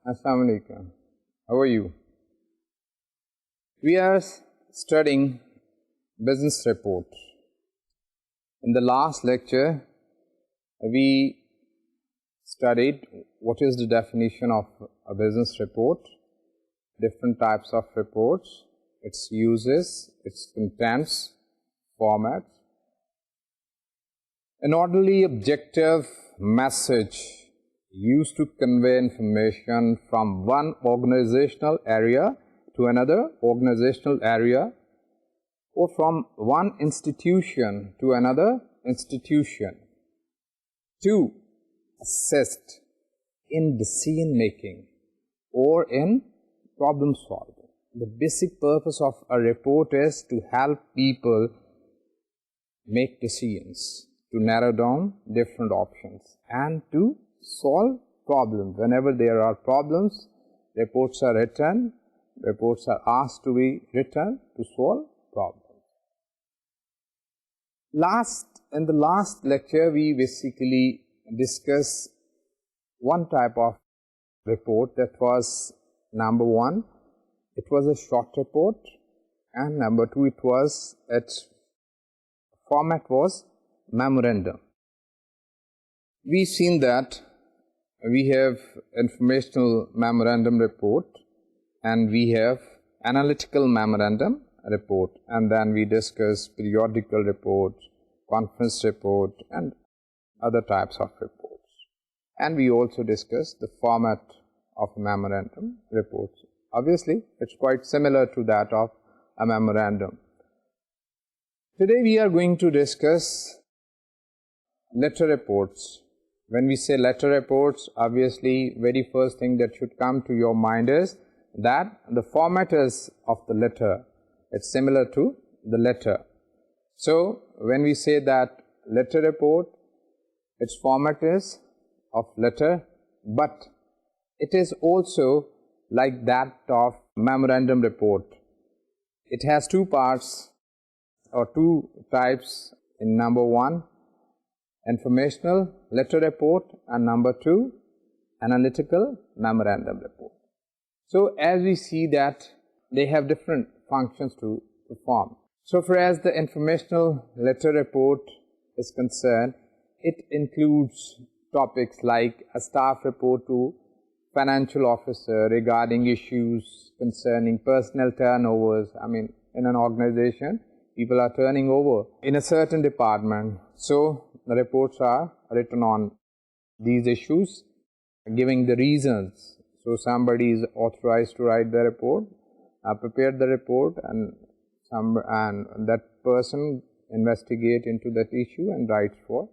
Assalamu alaikum. How are you? We are studying business report. In the last lecture, we studied what is the definition of a business report, different types of reports, its uses, its contents, formats. An orderly, objective message used to convey information from one organizational area to another organizational area, or from one institution to another institution, to assist in decision making or in problem solving. The basic purpose of a report is to help people make decisions, to narrow down different options, and to solve problems. Whenever there are problems, reports are written, reports are asked to be written to solve problems. In the last lecture, we basically discussed one type of report, that was number one, it was a short report, and number two, its format was memorandum. We've seen that we have informational memorandum report and we have analytical memorandum report, and then we discuss periodical report, conference report, and other types of reports. And we also discuss the format of memorandum reports. Obviously, it's quite similar to that of a memorandum. Today we are going to discuss letter reports. When we say letter reports, obviously very first thing that should come to your mind is that the format is of the letter. It's similar to the letter. So when we say that letter report, its format is of letter, but it is also like that of memorandum report. It has two parts or two types. In number one, informational letter report, and number two, analytical memorandum report. So as we see that they have different functions to perform. So far as the informational letter report is concerned, it includes topics like a staff report to financial officer regarding issues concerning personnel turnovers. I mean, in an organization, people are turning over in a certain department. So the reports are written on these issues, giving the reasons. So somebody is authorized to write the report, prepare the report, and that person investigate into that issue and writes for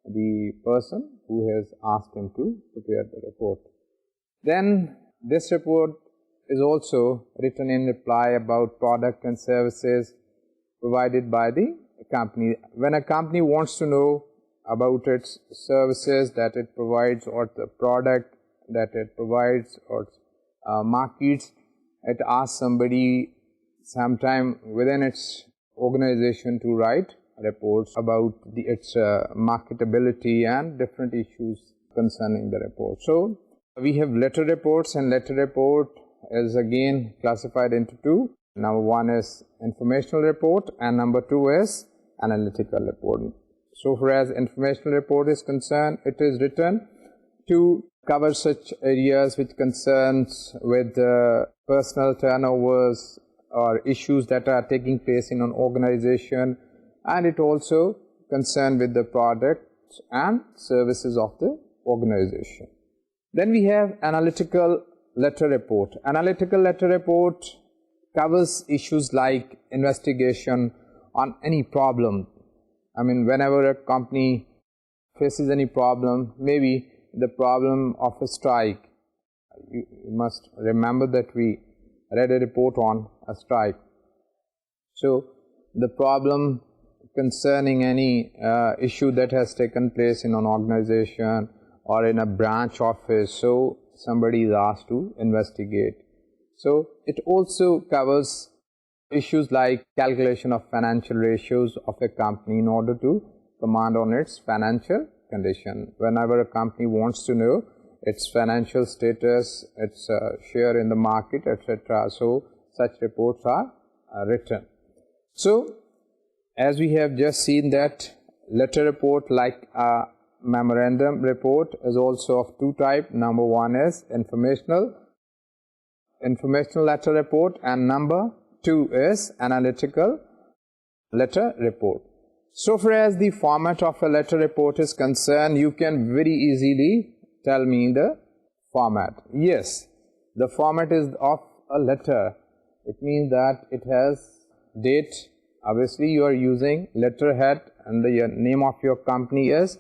the person who has asked him to prepare the report. Then this report is also written in reply about product and services provided by the company. When a company wants to know about its services that it provides, or the product that it provides, or markets, it asks somebody sometime within its organization to write reports about its marketability and different issues concerning the report. So we have letter reports, and letter report is again classified into two. Number one is informational report, and number two is analytical report. So far as informational report is concerned, it is written to cover such areas which concerns with personal turnovers or issues that are taking place in an organization, and it also concerned with the products and services of the organization. Then we have analytical letter report. Analytical letter report covers issues like investigation on any problem. I mean, whenever a company faces any problem, maybe the problem of a strike. You must remember that we read a report on a strike. So the problem concerning any issue that has taken place in an organization or in a branch office, so somebody is asked to investigate. So it also covers issues like calculation of financial ratios of a company in order to command on its financial condition. Whenever a company wants to know its financial status, its share in the market, etc. So such reports are written. So as we have just seen that letter report, like a memorandum report, is also of two types. Number one is informational letter report, and number two is analytical letter report. So far as the format of a letter report is concerned, you can very easily tell me the format. Yes, the format is of a letter. It means that it has date. Obviously you are using letterhead and the name of your company is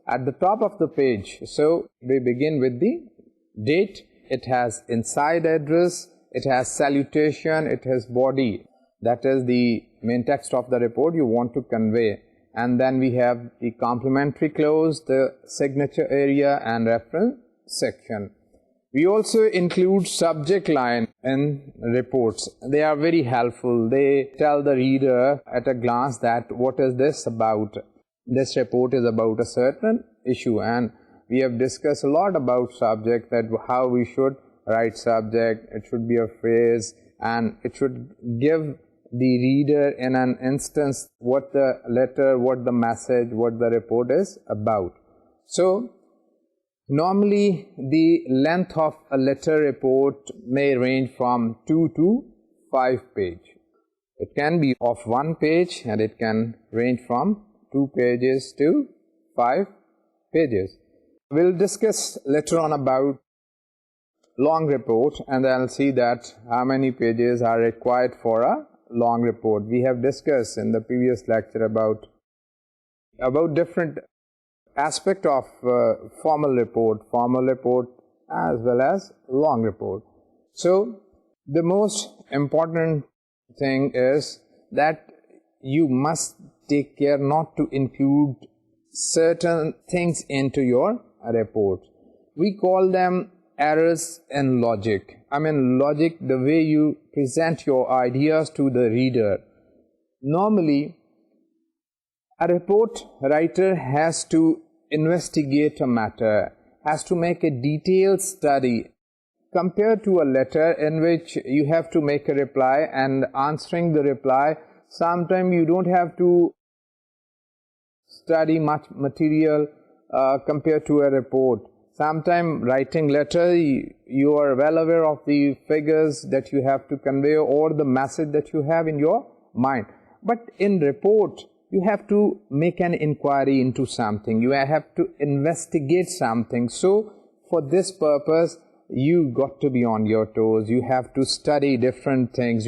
at the top of the page. So we begin with the date. It has inside address, it has salutation, it has body. That is the main text of the report you want to convey. And then we have the complimentary clause, the signature area and reference section. We also include subject line in reports. They are very helpful. They tell the reader at a glance that what is this about. This report is about a certain issue, and we have discussed a lot about subject, that how we should write subject. It should be a phrase and it should give the reader in an instance what the letter, what the message, what the report is about. So normally the length of a letter report may range from 2 to 5 pages. It can be of 1 page and it can range from 2 pages to 5 pages. We'll discuss later on about long report, and I'll see that how many pages are required for a long report. We have discussed in the previous lecture about different aspect of formal report as well as long report. So the most important thing is that you must take care not to include certain things into your report. We call them errors in logic. I mean logic, the way you present your ideas to the reader. Normally a report writer has to investigate a matter, has to make a detailed study, compared to a letter in which you have to make a reply, and answering the reply, sometimes you don't have to study much material compared to a report. Sometimes writing letter, you are well aware of the figures that you have to convey or the message that you have in your mind. But in report, you have to make an inquiry into something. You have to investigate something. So for this purpose, you got to be on your toes. You have to study different things.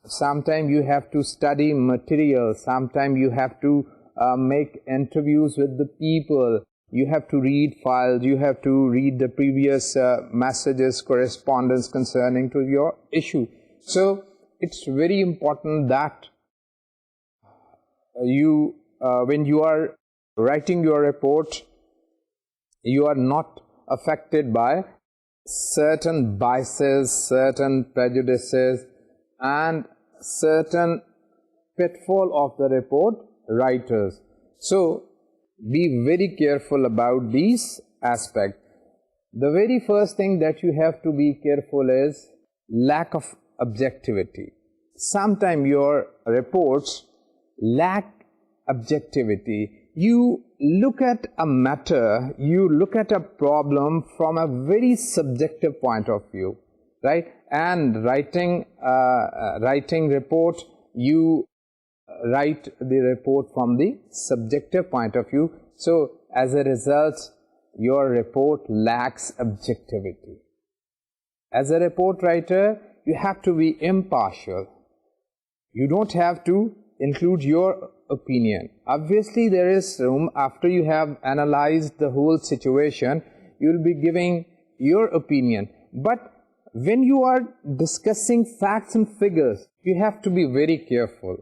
Sometimes you have to study material. Sometimes you have to make interviews with the people. You have to read files. You have to read the previous messages, correspondence concerning to your issue. So it's very important that when you are writing your report, you are not affected by certain biases, certain prejudices, and certain pitfall of the report writers. So be very careful about these aspects. The very first thing that you have to be careful is lack of objectivity. Sometimes your reports lack objectivity. You look at a matter, you look at a problem from a very subjective point of view, right? And writing report, you write the report from the subjective point of view. So as a result, your report lacks objectivity. As a report writer, you have to be impartial. You don't have to include your opinion. Obviously, there is room, after you have analyzed the whole situation, you will be giving your opinion. But when you are discussing facts and figures, you have to be very careful.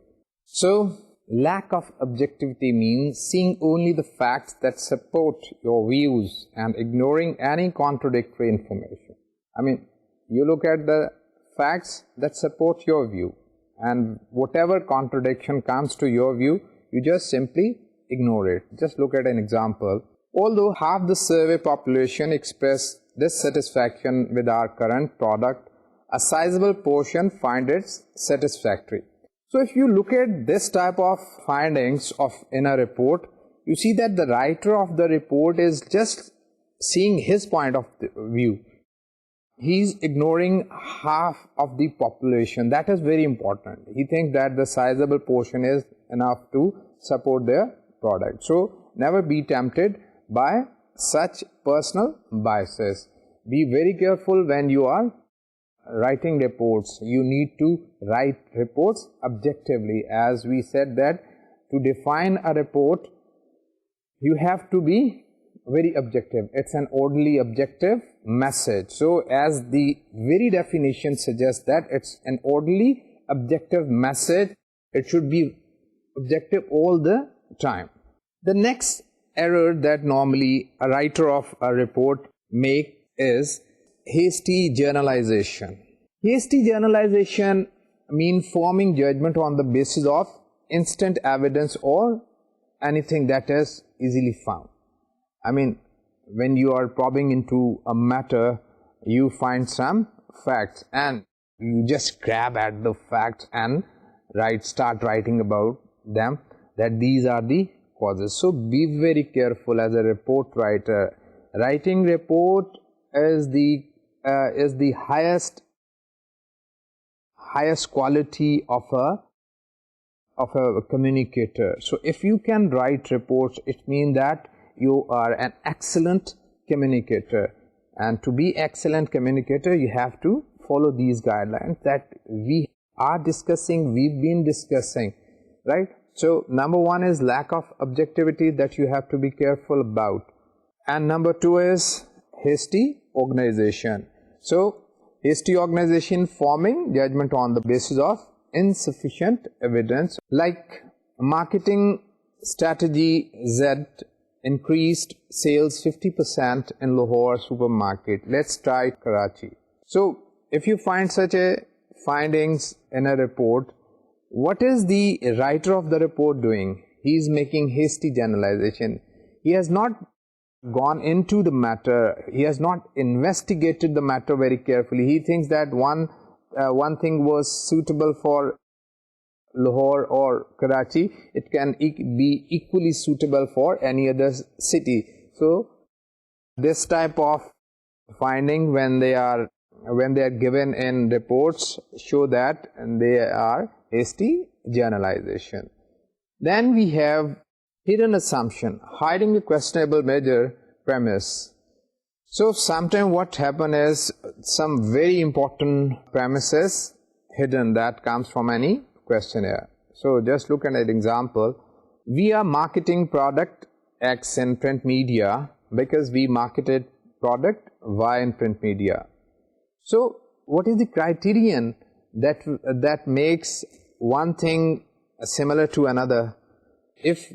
So, lack of objectivity means seeing only the facts that support your views and ignoring any contradictory information. I mean, you look at the facts that support your view, and whatever contradiction comes to your view, you just simply ignore it. Just look at an example. Although half the survey population expressed dissatisfaction with our current product, a sizable portion find it satisfactory. So if you look at this type of findings in a report, you see that the writer of the report is just seeing his point of view. He's ignoring half of the population. That is very important. He thinks that the sizable portion is enough to support their product. So never be tempted by such personal biases. Be very careful when you are writing reports. You need to write reports objectively. As we said that to define a report, you have to be very objective. It's an orderly objective message. So as the very definition suggests that it's an orderly objective message, it should be objective all the time. The next error that normally a writer of a report makes is hasty generalization. Hasty generalization means forming judgment on the basis of instant evidence or anything that is easily found. I mean, when you are probing into a matter, you find some facts and you just grab at the facts and start writing about them, that these are the causes. So be very careful as a report writer. Writing report is the highest quality of a communicator. So if you can write reports, it means that you are an excellent communicator, and to be excellent communicator you have to follow these guidelines that we've been discussing, right? So number one is lack of objectivity that you have to be careful about, and number two is hasty organization. So hasty organization, forming judgment on the basis of insufficient evidence, like marketing strategy Z increased sales 50% in Lahore supermarket. Let's try Karachi. So if you find such a findings in a report, what is the writer of the report doing? He is making hasty generalization. He has not gone into the matter. He has not investigated the matter very carefully. He thinks that one thing was suitable for Lahore or Karachi, it can be equally suitable for any other city. So this type of finding, when they are given in reports, show that they are hasty generalization. Then we have hidden assumption, hiding a questionable major premise. So sometimes what happens is some very important premises hidden that comes from any questionnaire. So just look at an example. We are marketing product X in print media because we marketed product Y in print media. So what is the criterion that makes one thing similar to another? If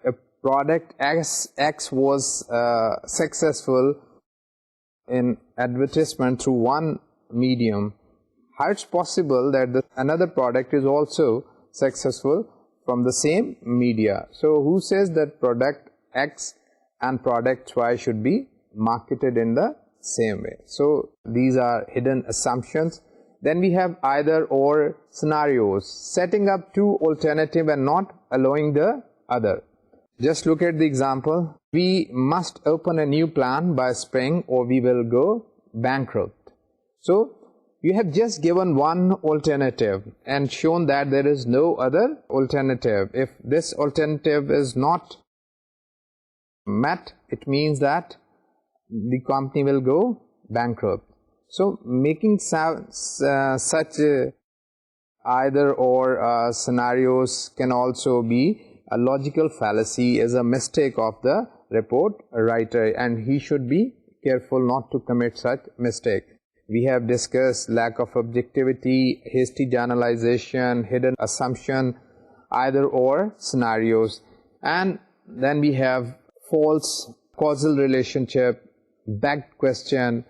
a product X was successful in advertisement through one medium, how it's possible that another product is also successful from the same media? So who says that product X and product Y should be marketed in the same way? So these are hidden assumptions. Then we have either or scenarios, setting up two alternatives and not allowing the other. Just look at the example. We must open a new plant by spring or we will go bankrupt. So you have just given one alternative and shown that there is no other alternative. If this alternative is not met, it means that the company will go bankrupt. So making such either or scenarios can also be a logical fallacy, is a mistake of the report writer, and he should be careful not to commit such mistake. We have discussed lack of objectivity, hasty generalization, hidden assumption, either or scenarios, and then we have false causal relationship, backed question.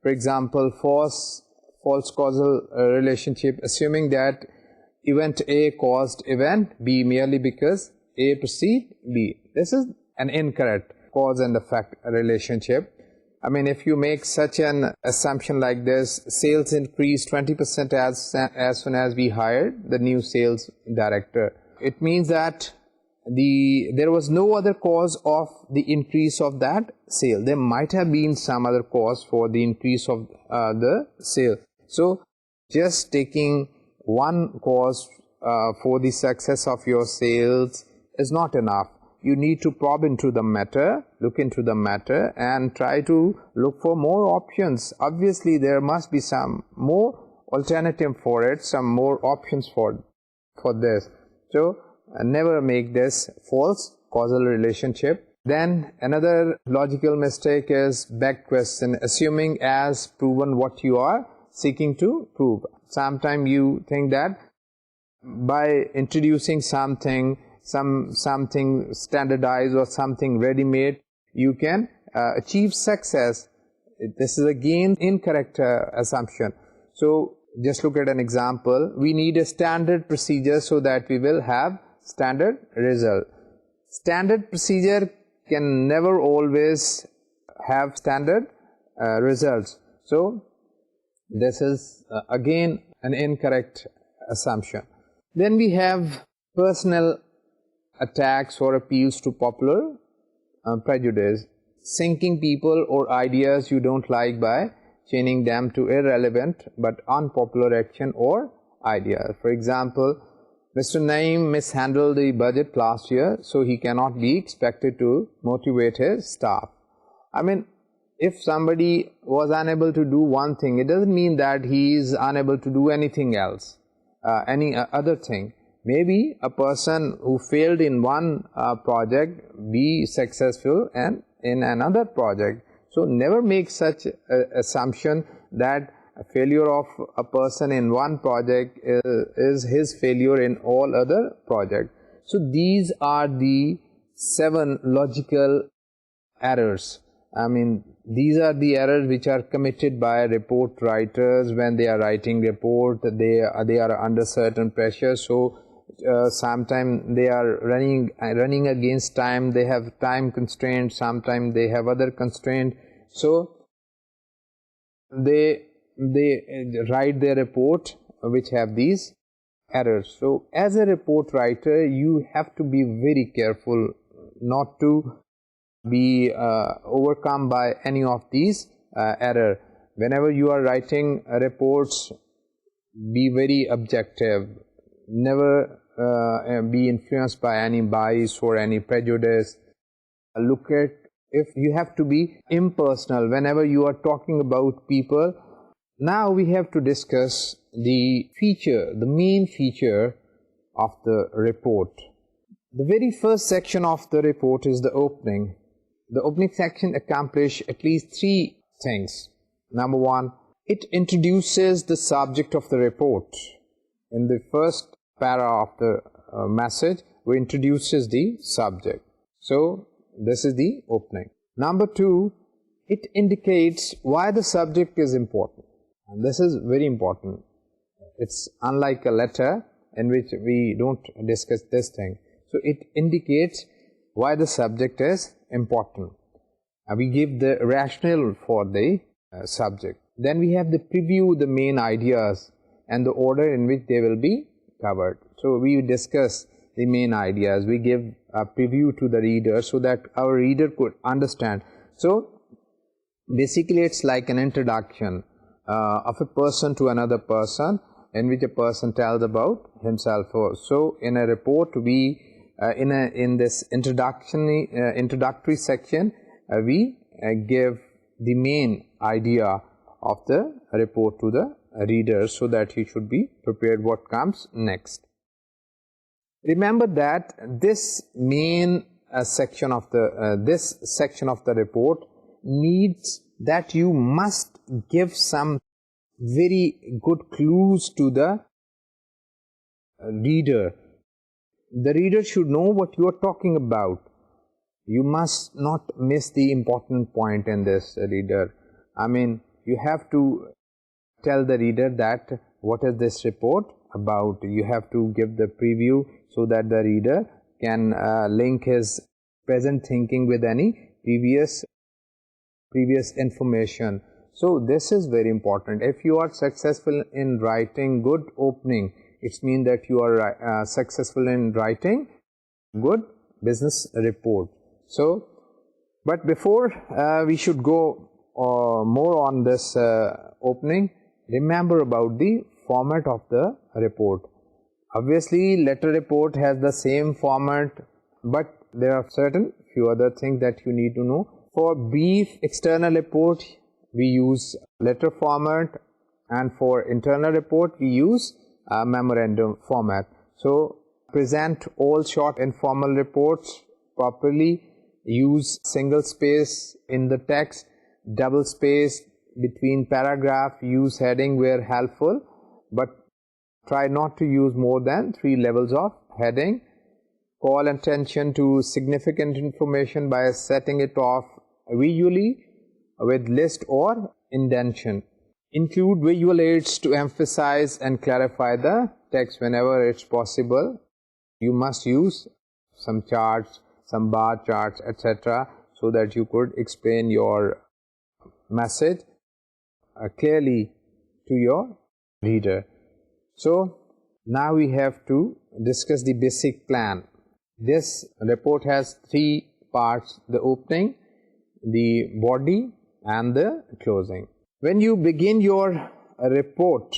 For example, false causal relationship, assuming that event A caused event B merely because A preceded B. This is an incorrect cause and effect relationship. I mean, if you make such an assumption like this, sales increased 20% as soon as we hired the new sales director. It means that there was no other cause of the increase of that sale. There might have been some other cause for the increase of the sale. So just taking one cause for the success of your sales is not enough. You need to probe into the matter, look into the matter, and try to look for more options. Obviously, there must be some more alternative for it, some more options for this. So never make this false causal relationship. Then another logical mistake is back question, assuming as proven what you are seeking to prove. Sometimes you think that by introducing something standardized or something ready-made, you can achieve success. This is again incorrect assumption. So just look at an example. We need a standard procedure so that we will have standard result. Standard procedure can never always have standard results. So this is again an incorrect assumption. Then we have personal attacks or appeals to popular prejudice, sinking people or ideas you don't like by chaining them to irrelevant but unpopular action or idea. For example, Mr. Naeem mishandled the budget last year, so he cannot be expected to motivate his staff. I mean, if somebody was unable to do one thing, it doesn't mean that he is unable to do anything else, any other thing. Maybe a person who failed in one project be successful and in another project. So never make such assumption that a failure of a person in one project is his failure in all other projects. So these are the 7 logical errors. I mean, these are the errors which are committed by report writers when they are writing report. They are under certain pressure. So sometimes they are running against time. They have time constraints. Sometimes they have other constraints. So they write their report which have these errors. So as a report writer, you have to be very careful not to be overcome by any of these errors. Whenever you are writing reports, be very objective. Never be influenced by any bias or any prejudice. Look at, if you have to be impersonal whenever you are talking about people. Now we have to discuss the main feature of the report. The very first section of the report is the opening. The opening section accomplishes at least 3 things. Number 1, it introduces the subject of the report. In the first para of the message, we introduces the subject. So this is the opening. Number 2, it indicates why the subject is important. And this is very important. It's unlike a letter in which we don't discuss this thing. So it indicates why the subject is important. We give the rationale for the subject. Then we have the preview, the main ideas and the order in which they will be covered. So we discuss the main ideas. We give a preview to the reader so that our reader could understand. So basically it's like an introduction of a person to another person, in which a person tells about himself. So in a report, we in this introductory section, we give the main idea of the report to the reader so that he should be prepared what comes next. Remember that this main section of the report needs that you must give some very good clues to the reader. The reader should know what you are talking about. You must not miss the important point in this, reader. I mean, you have to tell the reader that what is this report about. You have to give the preview so that the reader can link his present thinking with any previous information. So this is very important. If you are successful in writing good opening, it means that you are successful in writing good business report. So, but before we should go more on this opening, remember about the format of the report. Obviously, letter report has the same format, but there are certain few other things that you need to know. For brief external report, we use letter format, and for internal report, we use memorandum format. So, present all short informal reports properly, use single space in the text, double space between paragraph, use heading where helpful, but try not to use more than 3 levels of heading. Call attention to significant information by setting it off visually with list or indentation. Include visual aids to emphasize and clarify the text whenever it's possible. You must use some charts, some bar charts, etc., so that you could explain your message clearly to your reader. So now we have to discuss the basic plan. This report has 3 parts: the opening, the body, and the closing. When you begin your report,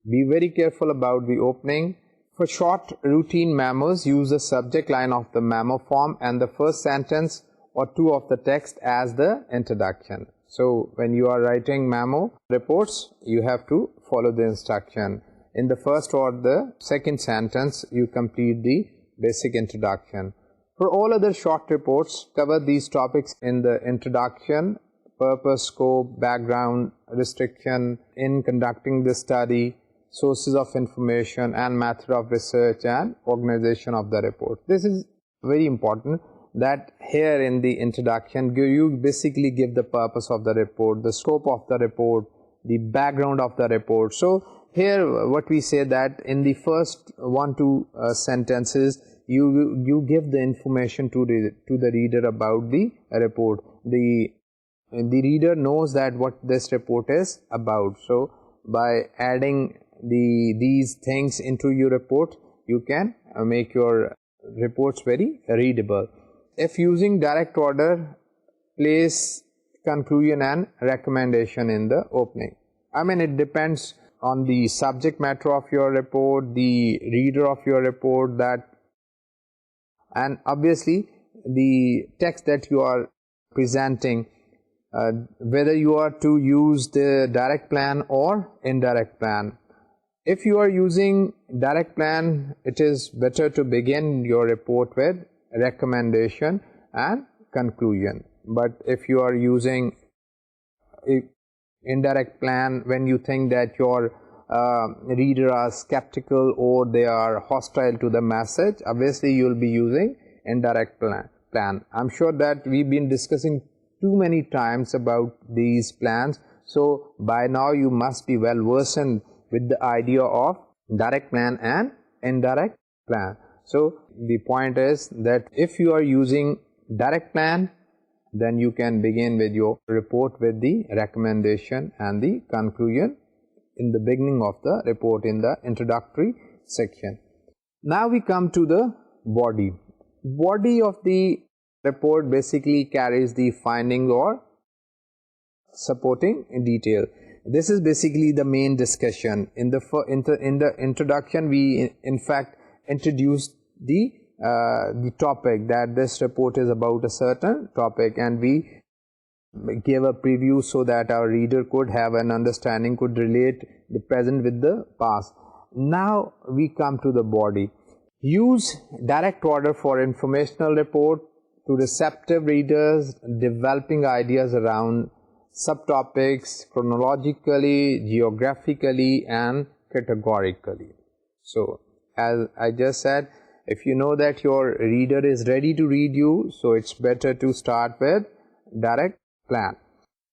be very careful about the opening. For short routine memos, use the subject line of the memo form and the first sentence or 2 of the text as the introduction. So when you are writing memo reports, you have to follow the instruction. In the first or the second sentence, you complete the basic introduction. For all other short reports, cover these topics in the introduction: purpose, scope, background, restriction in conducting the study, sources of information, and method of research and organization of the report. This is very important, that here in the introduction you basically give the purpose of the report, the scope of the report, the background of the report. So here what we say, that in the first 1-2 sentences you give the information to the reader about the report. The reader knows that what this report is about. So by adding these things into your report, you can make your reports very readable. If using direct order, place conclusion and recommendation in the opening. I mean, it depends on the subject matter of your report, the reader of your report, and obviously the text that you are presenting, whether you are to use the direct plan or indirect plan. If you are using direct plan, it is better to begin your report with recommendation and conclusion. But if you are using indirect plan, when you think that your reader are skeptical or they are hostile to the message, obviously you will be using indirect plan. I'm sure that we've been discussing too many times about these plans, so by now you must be well versed with the idea of direct plan and indirect plan. So the point is that if you are using direct plan, then you can begin with your report with the recommendation and the conclusion in the beginning of the report, in the introductory section. Now we come to the body. Body of the report basically carries the finding or supporting detail. This is basically the main discussion. In the introduction, we in fact introduced the topic, that this report is about a certain topic, and we gave a preview so that our reader could have an understanding, could relate the present with the past. Now we come to the body. Use direct order for informational report to receptive readers, developing ideas around subtopics chronologically, geographically, and categorically. So as I just said, if you know that your reader is ready to read you, so it's better to start with direct plan.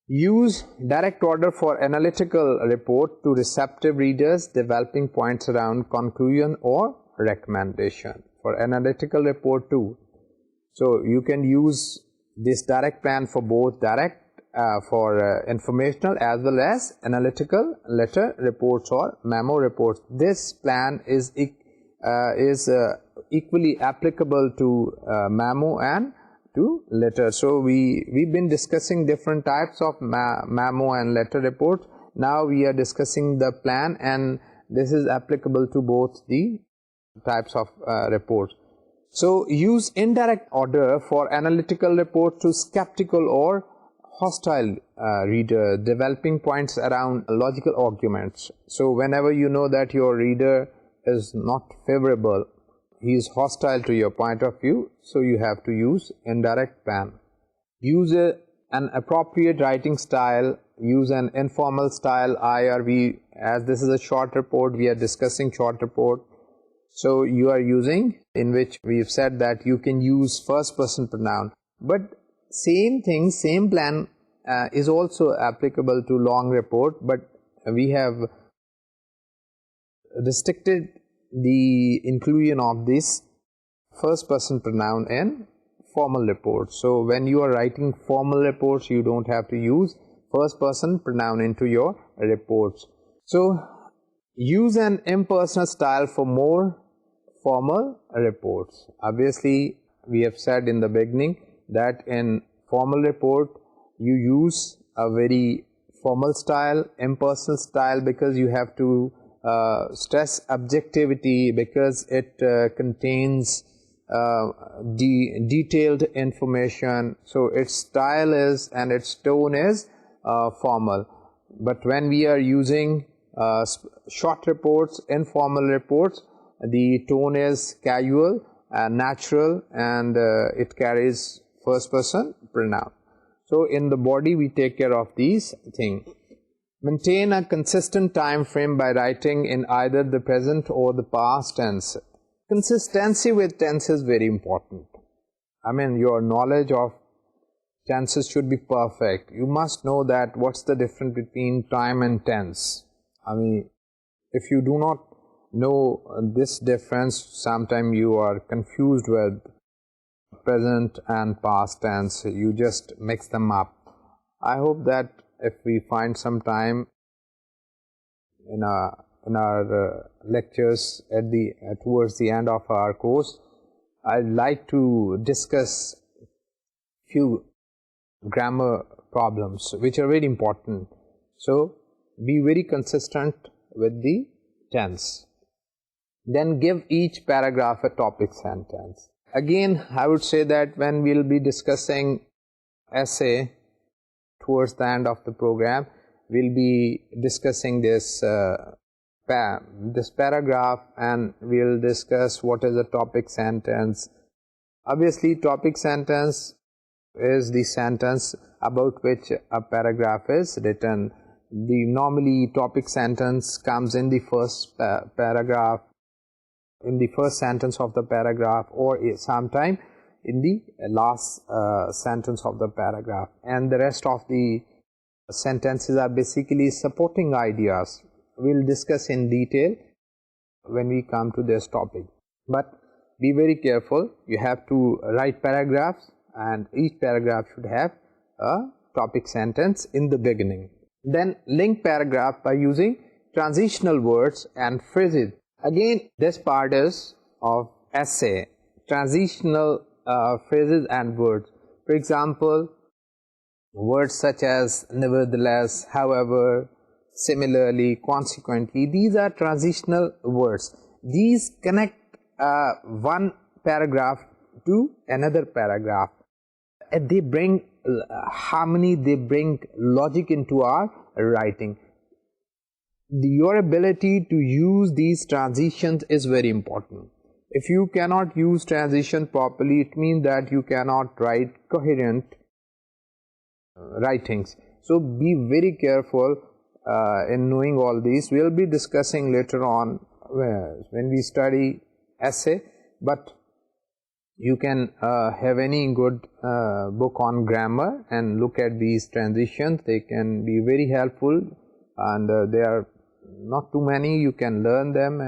Use direct order for analytical report to receptive readers, developing points around conclusion or recommendation. For analytical report too, so you can use this direct plan for both direct for informational as well as analytical letter reports or memo reports. This plan is equally applicable to memo and to letter. So we've been discussing different types of memo and letter reports. Now we are discussing the plan, and this is applicable to both the types of reports. So use indirect order for analytical reports to skeptical or hostile reader, developing points around logical arguments. So whenever you know that your reader is not favorable, he is hostile to your point of view, so you have to use indirect plan. Use an appropriate writing style, use an informal style, IRV. As this is a short report, we are discussing short report. So you are using, in which we've said that you can use first person pronoun. But same thing, same plan is also applicable to long report, but we have restricted the inclusion of this first person pronoun in formal reports. So when you are writing formal reports, you don't have to use first person pronoun into your reports. So use an impersonal style for more formal reports. Obviously, we have said in the beginning that in formal report you use a very formal style, impersonal style, because you have to stress objectivity, because it contains detailed information. So its style is and its tone is formal. But when we are using short reports, informal reports, the tone is casual and natural, and it carries first person pronoun. So in the body we take care of these things. Maintain a consistent time frame by writing in either the present or the past tense. Consistency with tense is very important. I mean, your knowledge of tenses should be perfect. You must know that what's the difference between time and tense. I mean, if you do not know this difference, sometimes you are confused with present and past tense. You just mix them up. I hope that if we find some time in our lectures towards the end of our course, I'd like to discuss few grammar problems which are very important. So be very consistent with the tense. Then give each paragraph a topic sentence. Again, I would say that when we'll be discussing essay towards the end of the program, we'll be discussing this paragraph, and we'll discuss what is a topic sentence. Obviously, topic sentence is the sentence about which a paragraph is written. Normally topic sentence comes in the first paragraph, in the first sentence of the paragraph, or sometime in the last sentence of the paragraph, and the rest of the sentences are basically supporting ideas. We'll discuss in detail when we come to this topic. But be very careful. You have to write paragraphs, and each paragraph should have a topic sentence in the beginning. Then link paragraph by using transitional words and phrases. Again, this part is of essay, transitional phrases and words. For example, words such as nevertheless, however, similarly, consequently, these are transitional words. These connect one paragraph to another paragraph. They bring harmony, they bring logic into our writing. Your ability to use these transitions is very important. If you cannot use transition properly, it means that you cannot write coherent writings. So be very careful in knowing all these. We'll be discussing later on when we study essay, but you can have any good book on grammar and look at these transitions. They can be very helpful, and they are not too many. You can learn them,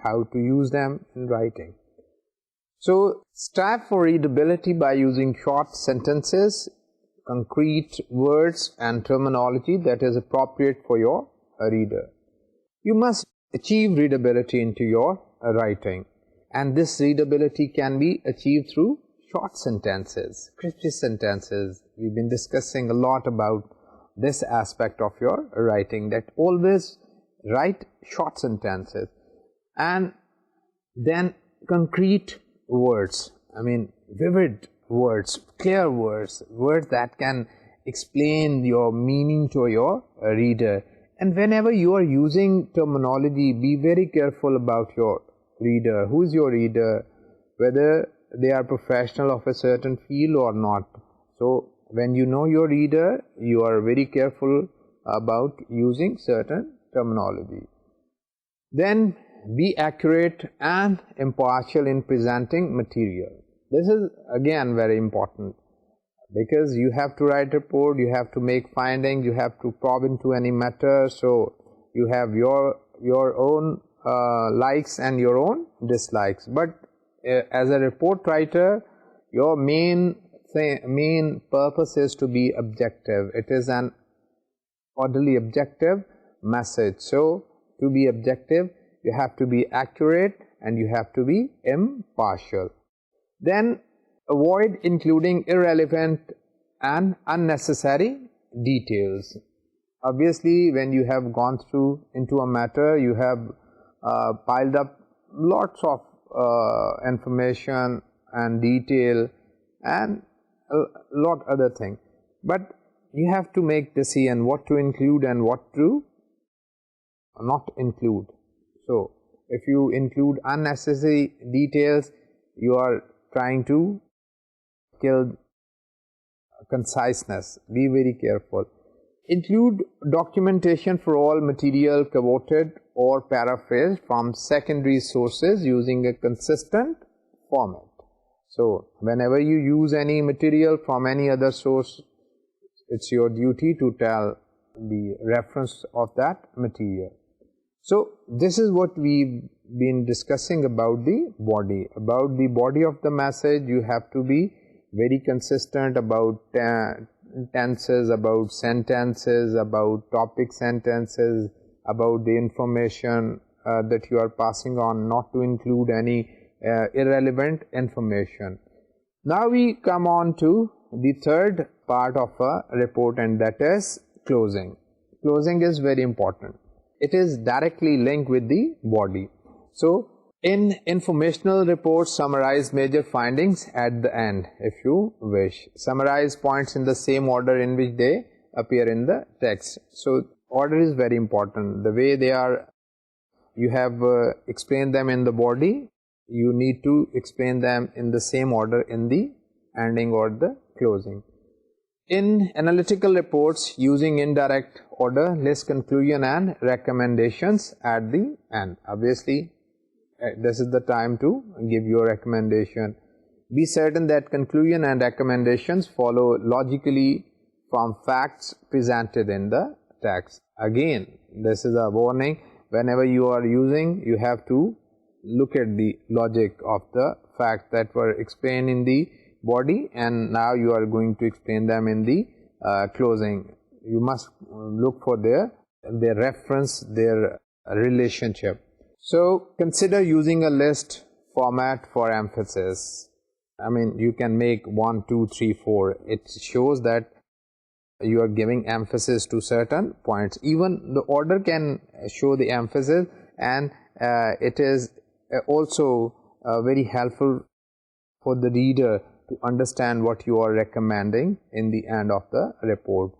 how to use them in writing. So, strive for readability by using short sentences, concrete words and terminology that is appropriate for your reader. You must achieve readability into your writing, and this readability can be achieved through short sentences, crispy sentences. We've been discussing a lot about this aspect of your writing, that always write short sentences, and then concrete words, vivid words, clear words, words that can explain your meaning to your reader. And whenever you are using terminology, be very careful about your reader. Who is your reader? Whether they are professional of a certain field or not. So, when you know your reader, you are very careful about using certain terminology. Then, be accurate and impartial in presenting material. This is again very important, because you have to write a report, you have to make findings, you have to probe into any matter, so you have your own likes and your own dislikes. But as a report writer, your main purpose is to be objective. It is an orderly objective message. So, to be objective, you have to be accurate and you have to be impartial. Then, avoid including irrelevant and unnecessary details. Obviously, when you have gone through into a matter, you have piled up lots of information and detail and a lot other thing. But you have to make decision what to include and what to not include. So, if you include unnecessary details, you are trying to kill conciseness. Be very careful. Include documentation for all material quoted or paraphrased from secondary sources using a consistent format. So, whenever you use any material from any other source, it's your duty to tell the reference of that material. So, this is what we've been discussing about the body. About the body of the message, you have to be very consistent about tenses, about sentences, about topic sentences, about the information that you are passing on, not to include any irrelevant information. Now we come on to the third part of a report, and that is closing. Closing is very important. It is directly linked with the body. So, in informational reports, summarize major findings at the end if you wish. Summarize points in the same order in which they appear in the text. So, order is very important. The way they are, you have explained them in the body, you need to explain them in the same order in the ending or the closing. In analytical reports, using indirect order, list conclusion and recommendations at the end. Obviously, this is the time to give your recommendation. Be certain that conclusion and recommendations follow logically from facts presented in the text. Again, this is a warning. Whenever you are using, you have to look at the logic of the facts that were explained in the body, and now you are going to explain them in the closing. You must look for their reference, their relationship. So, consider using a list format for emphasis. You can make 1, 2, 3, 4. It shows that you are giving emphasis to certain points. Even the order can show the emphasis, and it is also very helpful for the reader to understand what you are recommending in the end of the report.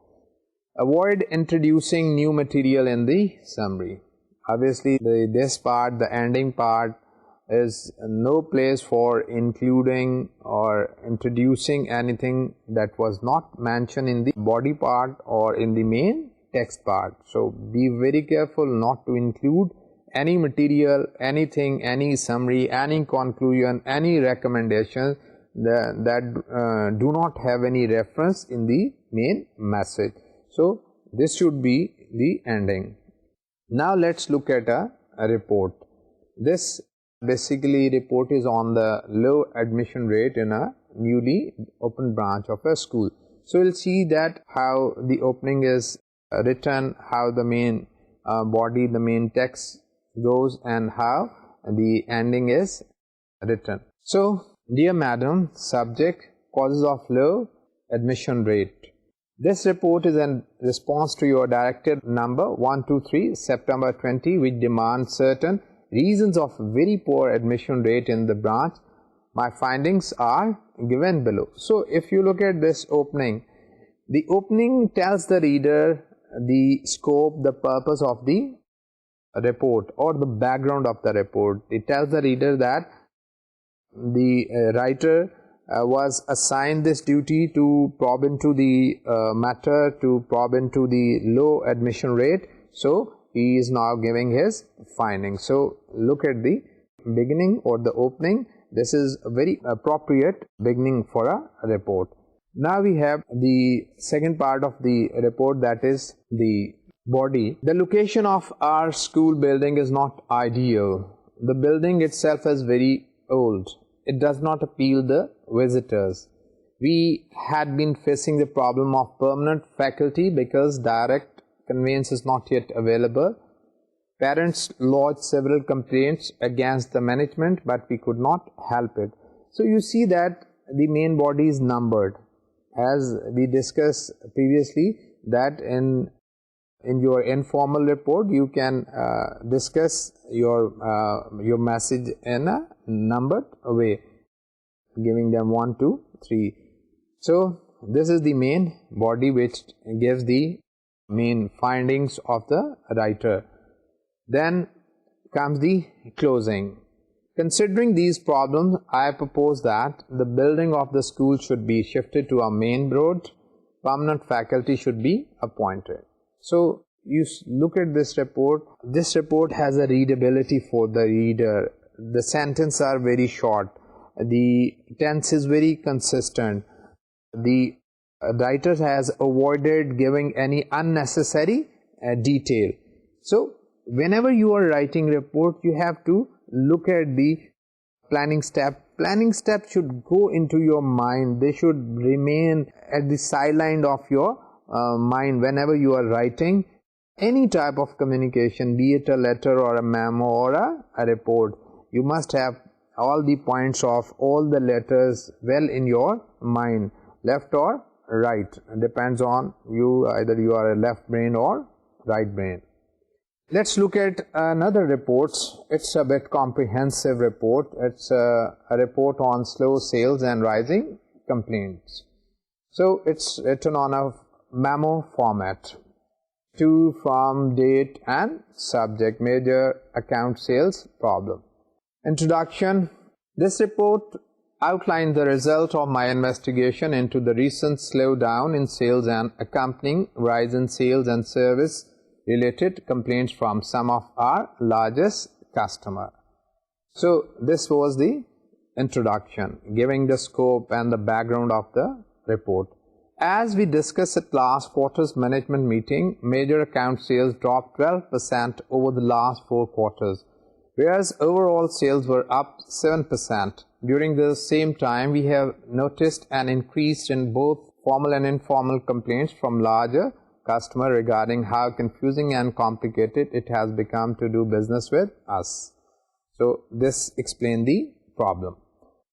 Avoid introducing new material in the summary. Obviously, this part, the ending part, is no place for including or introducing anything that was not mentioned in the body part or in the main text part. So, be very careful not to include any material, anything, any summary, any conclusion, any recommendations that do not have any reference in the main message. So, this should be the ending. Now, let's look at a report. This basically report is on the low admission rate in a newly opened branch of a school. So we'll see that how the opening is written, how the main body, the main text goes, and how the ending is written. So, dear madam, subject, causes of low admission rate. This report is in response to your directive number 123 September 20, which demands certain reasons of very poor admission rate in the branch. My findings are given below. So if you look at this opening, the opening tells the reader the scope, the purpose of the report or the background of the report. It tells the reader that the writer was assigned this duty to probe into the matter, to probe into the low admission rate. So he is now giving his findings. So look at the beginning or the opening. This is a very appropriate beginning for a report. Now we have the second part of the report, that is the body. The location of our school building is not ideal. The building itself is very old. It does not appeal the visitors. We had been facing the problem of permanent faculty because direct conveyance is not yet available. Parents lodged several complaints against the management, but we could not help it. So you see that the main body is numbered. As we discussed previously, that in your informal report you can discuss your message in a numbered way, giving them 1, 2, 3. So this is the main body which gives the main findings of the writer. Then comes the closing. Considering these problems, I propose that the building of the school should be shifted to a main road. Permanent faculty should be appointed. So you look at this report. This report has a readability for the reader. The sentences are very short. The tense is very consistent. The writer has avoided giving any unnecessary detail. So whenever you are writing report, you have to look at the planning step. Planning steps should go into your mind. They should remain at the sideline of your mind whenever you are writing any type of communication, be it a letter or a memo or a report. You must have all the points of all the letters well in your mind, left or right. It depends on you, either you are a left brain or right brain. Let's look at another report. It's a bit comprehensive report. It's a report on slow sales and rising complaints. So it's written on a memo format. To, from, date and subject, major account sales problem. Introduction. This report outlines the result of my investigation into the recent slowdown in sales and accompanying rise in sales and service related complaints from some of our largest customers. So this was the introduction, giving the scope and the background of the report. As we discussed at last quarter's management meeting, major account sales dropped 12% over the last 4 quarters, whereas overall sales were up 7%. During the same time, we have noticed an increase in both formal and informal complaints from larger customers regarding how confusing and complicated it has become to do business with us. So this explains the problem.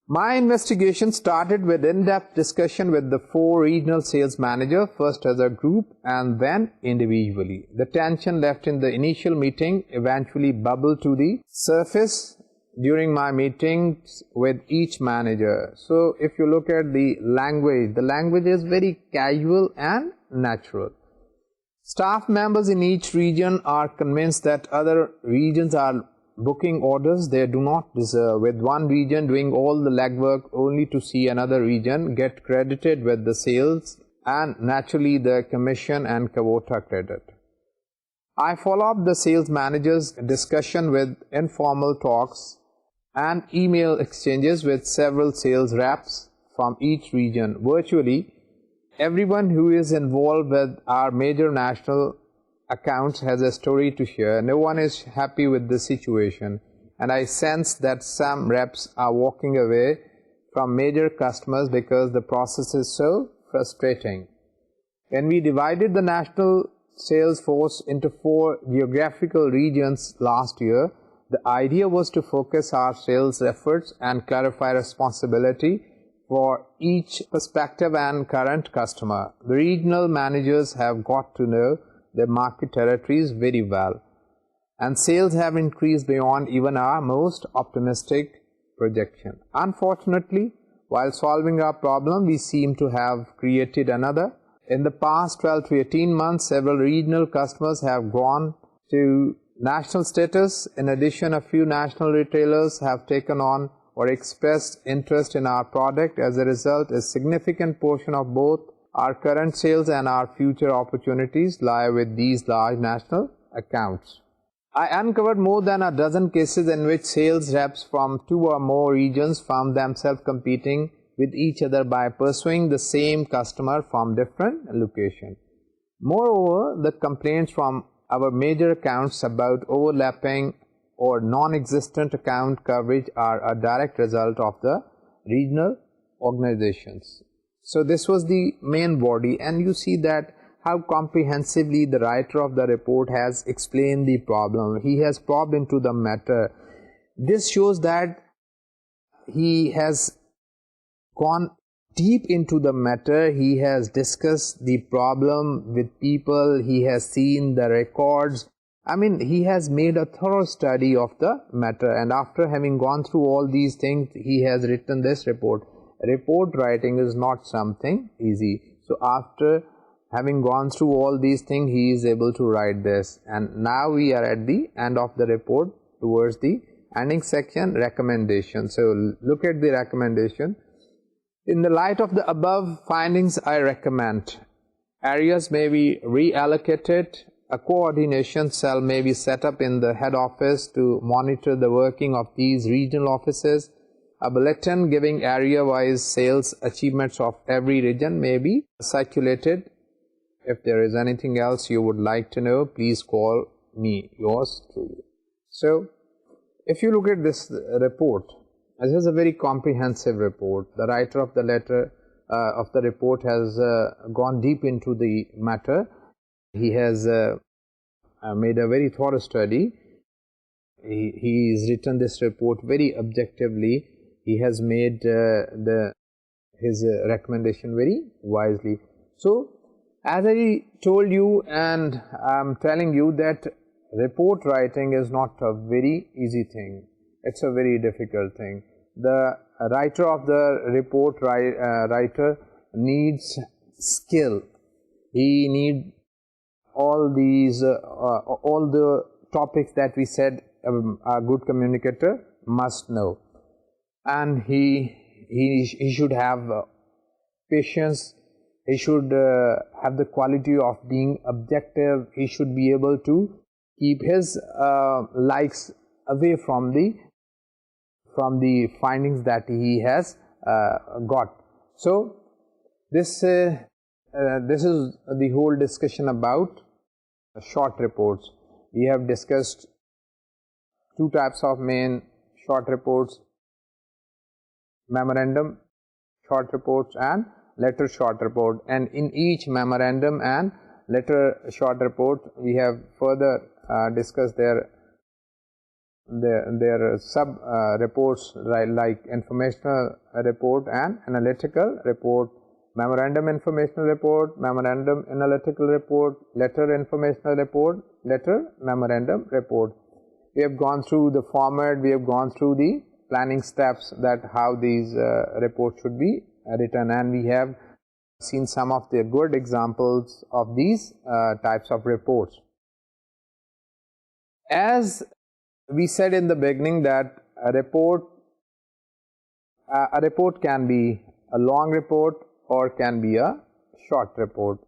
My investigation started with in-depth discussion with the 4 regional sales managers, first as a group and then individually. The tension left in the initial meeting eventually bubbled to the surface during my meetings with each manager. So if you look at the language is very casual and natural. Staff members in each region are convinced that other regions are booking orders they do not deserve, with one region doing all the legwork only to see another region get credited with the sales and naturally the commission and quota credit. I follow up the sales manager's discussion with informal talks and email exchanges with several sales reps from each region. Virtually everyone who is involved with our major national accounts has a story to share. No one is happy with the situation, and I sense that some reps are walking away from major customers because the process is so frustrating. When we divided the national sales force into 4 geographical regions last year, the idea was to focus our sales efforts and clarify responsibility for each prospective and current customer. The regional managers have got to know their market territories very well, and sales have increased beyond even our most optimistic projection. Unfortunately, while solving our problem, we seem to have created another. In the past 12 to 18 months, several regional customers have gone to national status. In addition, a few national retailers have taken on or expressed interest in our product. As a result, a significant portion of both our current sales and our future opportunities lie with these large national accounts. I uncovered more than a dozen cases in which sales reps from 2 or more regions found themselves competing with each other by pursuing the same customer from different locations. Moreover, the complaints from our major accounts about overlapping or non-existent account coverage are a direct result of the regional organizations. So this was the main body, and you see that how comprehensively the writer of the report has explained the problem. He has probed into the matter. This shows that he has gone deep into the matter. He has discussed the problem with people. He has seen the records. I mean, he has made a thorough study of the matter, and after having gone through all these things, he has written this report. Report writing is not something easy. So after having gone through all these things, he is able to write this. And now we are at the end of the report, towards the ending section, recommendation. So look at the recommendation. In the light of the above findings, I recommend areas may be reallocated, a coordination cell may be set up in the head office to monitor the working of these regional offices, a bulletin giving area-wise sales achievements of every region may be circulated. If there is anything else you would like to know, please call me, yours truly. So, if you look at this report, this is a very comprehensive report. The writer of the letter of the report has gone deep into the matter. He has made a very thorough study. He has written this report very objectively. He has made his recommendation very wisely. So, as I told you, and I am telling you that report writing is not a very easy thing. It's a very difficult thing. The writer of the report writer needs skill. He needs all these, all the topics that we said a good communicator must know. And he should have patience. He should have the quality of being objective. He should be able to keep his likes away from the findings that he has got. So this is the whole discussion about short reports. We have discussed 2 types of main short reports: memorandum short reports and letter short report. And in each memorandum and letter short report, we have further discussed their sub reports, like informational report and analytical report, memorandum informational report, memorandum analytical report, letter informational report, letter memorandum report. We have gone through the format, we have gone through the planning steps, that how these reports should be written, and we have seen some of the good examples of these types of reports. As we said in the beginning that a report can be a long report or can be a short report,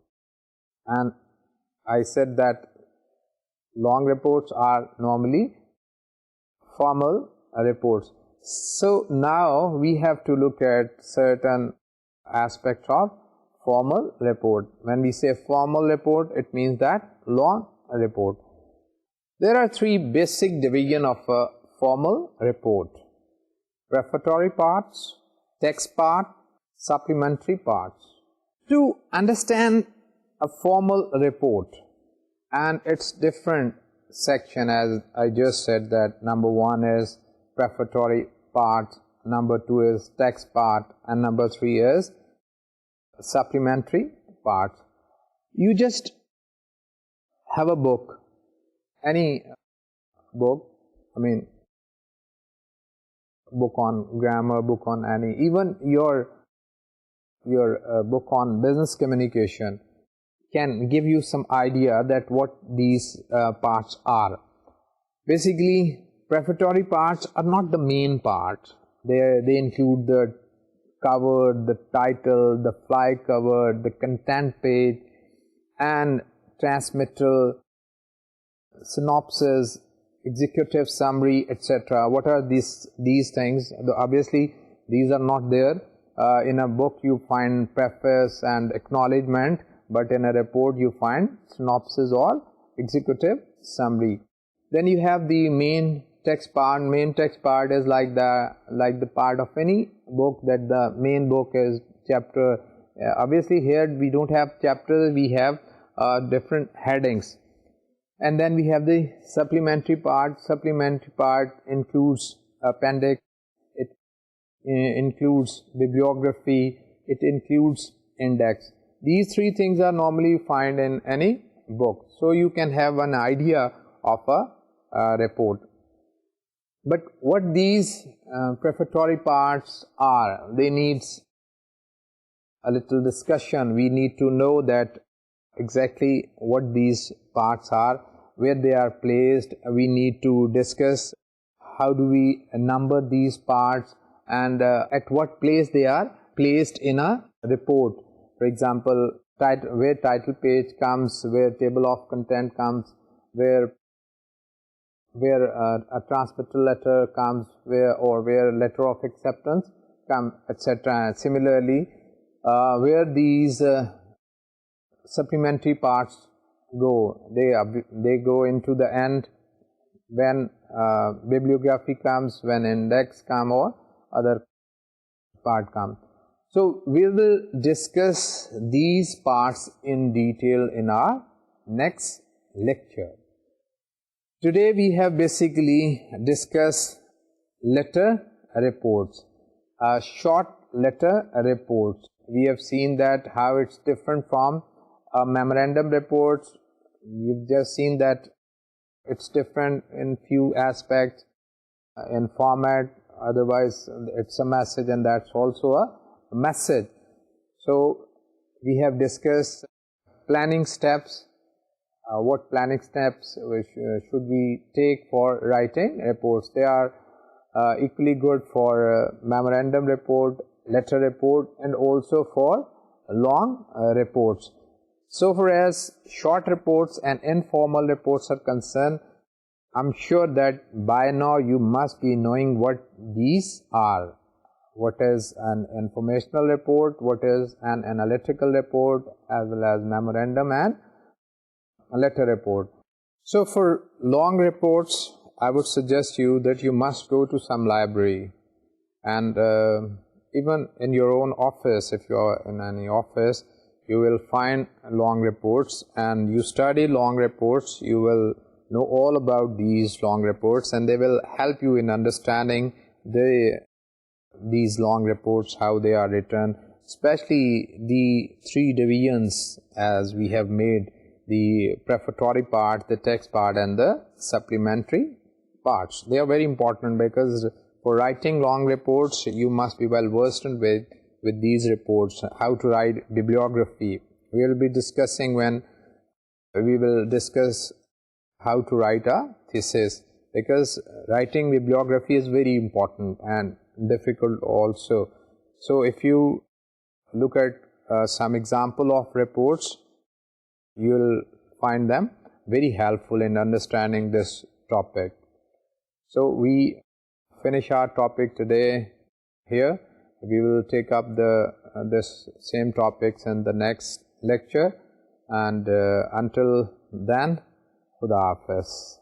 and I said that long reports are normally formal reports. So now we have to look at certain aspects of formal report. When we say formal report, it means that long report. There are 3 basic divisions of a formal report. Prefatory parts, text part, supplementary parts. To understand a formal report and its different section, as I just said, that number 1 is prefatory part, number 2 is text part, and number 3 is supplementary part. You just have a book, any book, book on grammar, book on any, even your book on business communication can give you some idea that what these parts are. Basically, prefatory parts are not the main part. They include the cover, the title, the fly cover, the content page, and transmittal, synopsis, executive summary, etc. What are these things? Obviously, these are not there. In a book, you find preface and acknowledgement, but in a report, you find synopsis or executive summary. Then you have the main text part. Main text part is like the part of any book, that the main book is chapter. Obviously, here we don't have chapters, we have different headings. And then we have the supplementary part. Supplementary part includes appendix, it includes bibliography, it includes index. These 3 things are normally found in any book. So you can have an idea of a report. But what these prefatory parts are, they need a little discussion. We need to know that exactly what these parts are, where they are placed. We need to discuss how do we number these parts, and at what place they are placed in a report. For example, where title page comes, where table of content comes, where a transmittal letter comes, where letter of acceptance comes, etc. Similarly, where these supplementary parts go, they go into the end when bibliography comes, when index comes, or other part comes. So we will discuss these parts in detail in our next lecture. Today we have basically discussed letter reports, short letter reports. We have seen that how it's different from memorandum reports. You've just seen that it's different in few aspects, in format. Otherwise, it's a message, and that's also a message. So we have discussed planning steps. What planning steps should we take for writing reports? They are equally good for memorandum report, letter report, and also for long reports. So far as short reports and informal reports are concerned, I'm sure that by now you must be knowing what these are. What is an informational report, what is an analytical report, as well as memorandum and a letter report. So for long reports, I would suggest you that you must go to some library, and even in your own office, if you are in any office, you will find long reports, and you study long reports, you will know all about these long reports, and they will help you in understanding these long reports, how they are written, especially the 3 divisions as we have made: the prefatory part, the text part, and the supplementary parts. They are very important because for writing long reports, you must be well versed with these reports, how to write bibliography. We will be discussing when we will discuss how to write a thesis, because writing bibliography is very important and difficult also. So if you look at some example of reports, you will find them very helpful in understanding this topic. So we finish our topic today here. We will take up this same topics in the next lecture, and until then, Khuda Hafiz.